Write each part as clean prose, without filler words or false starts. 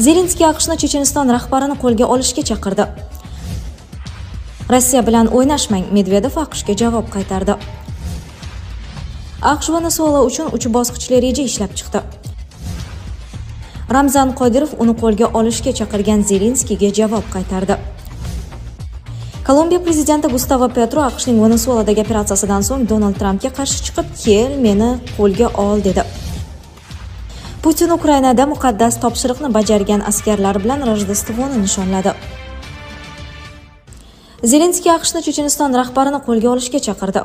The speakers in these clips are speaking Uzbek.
Zelenskiy AQShni Checheniston rahbarini qo'lga olishga chaqirdi. Rossiya bilan o'ynashmang, Medvedev AQShga javob qaytardi. AQSh Venesuela uchun 3 bosqichli reja ishlab chiqdi. Ramzan Qodirov uni qo'lga olishga chaqirgan Zelenskiyga javob qaytardi. Kolumbiya prezidenti Gustavo Petro AQShning Venesueladagi operatsiyasidan so'ng Donald Trampga qarshi chiqib, "Kel, meni qo'lga ol" dedi. Putin Ukrainada muqaddas topshiriqni bajargan askarlar bilan Rojdestvoni nishonladi. Zelenskiy AQShni Checheniston rahbarini qo'lga olishga chaqirdi.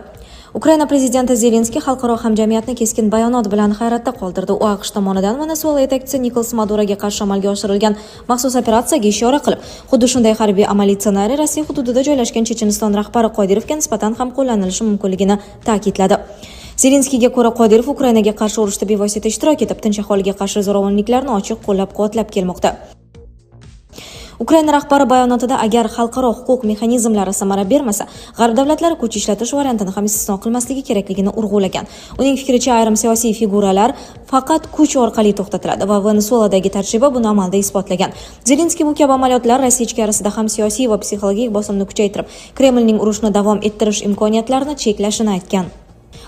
Ukraina prezidenti Zelenskiy xalqaro hamjamiyatni keskin bayonot bilan hayratda qoldirdi. U AQSh tomonidan Venesuela yetakchisi Nikolas Maduroga qarshi amalga oshirilgan maxsus operatsiyaga ishora qilib, xuddi shunday harbiy amaliy ssenariy Rossiya hududida joylashgan Checheniston rahbari Qodirovga nisbatan ham qo'llanilishi mumkinligini ta'kidladi. Zelenskiyga ko'ra, Qodirov Ukrainaga qarshi urushda bevosita ishtirok etib, tinch aholiga qarshi zo'ravonliklarni ochiq qo'llab-quvvatlab kelmoqda. Ukraina rahbari bayonotida agar xalqaro huquq mexanizmlari samara bermasa, g'arb davlatlari kuch ishlatish variantini ham istisno qilmasligi kerakligini urg'ulagan. Uning fikricha, ayrim siyosiy figuralar faqat kuch orqali to'xtatiladi va Venesueladagi tajriba buni amalda isbotlagan. Zelenskiy bu kabi amaliyotlar Rossiya ichkarisida ham siyosiy va psixologik bosimni kuchaytirib, Kremlning urushni davom ettirish imkoniyatlarini cheklashini aytgan.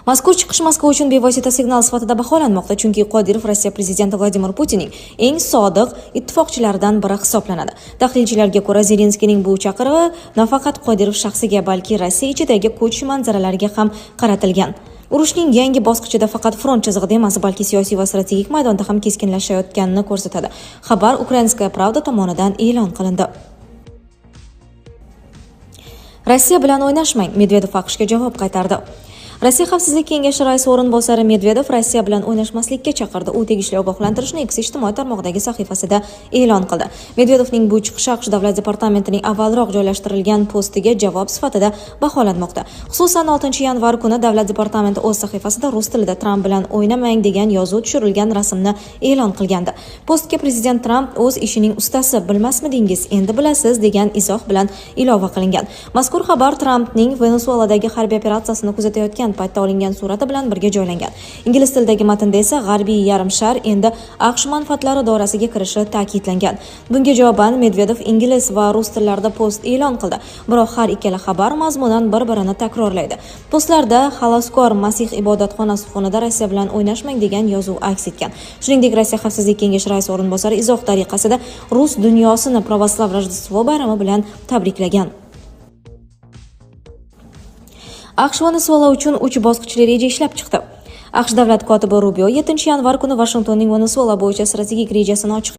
Mazkur chiqish Moskva uchun bevosita signal sifatida baholanmoqda, chunki Qodirov Rossiya prezidenti Vladimir Putinning eng sodiq ittifoqchilaridan biri hisoblanadi. Tahlilchilarga ko'ra, Zelenskiyning bu chaqirig'i nafaqat Qodirov shaxsiga, balki Rossiya ichidagi kuch manzaralariga ham qaratilgan. Urushning yangi bosqichida faqat front chizig'ida emas, balki siyosiy va strategik maydonda ham keskinlashayotganini ko'rsatadi. Xabar Ukrainskaya Pravda tomonidan e'lon qilindi. Rossiya bilan o'ynashmang, Medvedev AQShga javob qaytardi. Rossiya Xavfsizlik kengashi raisi o'rinbosari Medvedev Rossiya bilan o'ynashmaslikka chaqirdi. U tegishli ogohlantirishni X ijtimoiy tarmog'idagi sahifasida e'lon qildi. Medvedevning bu chiqishi AQSh davlat departamentining avvalroq joylashtirilgan postiga javob sifatida baholanmoqda. Xususan 6-yanvar kuni davlat departamenti o'z sahifasida rus tilida Tramp bilan o'ynamang degan yozuv tushirilgan rasmni e'lon qilgandi. Postga prezident Tramp o'z ishining ustasi, bilmasmidingiz, endi bilasiz degan izoh bilan ilova qilingan. Mazkur xabar Trampning Venesueladagi harbiy operatsiyasini kuzatayotgan paytda olingan surati bilan birga joylangan. Ingliz tilidagi matnda esa g'arbiy yarim shar endi AQSh manfaatlari doirasiga kirishi ta'kidlangan. Bunga javoban Medvedev ingliz va rus tillarida post e'lon qildi. Biroq har ikkala xabar mazmunan bir-birini takrorlaydi. Postlarda xaloskor Masih ibodatxonasi fonida Rossiya bilan o'ynashmang degan yozuv aks etgan. Shuningdek, Rossiya Xavfsizlik kengashi raisi o'rinbosari izoh tariqasida rus dunyosini pravoslav Rojdestvo bayrami bilan tabriklagan. AQSh Venesuela uchun 3 bosqichli reja ishlab chiqdi. AQSh davlat kotibi Rubio 7-yanvar kuni Vashingtonning Venesuela bo'yicha strategik rejasini ochiq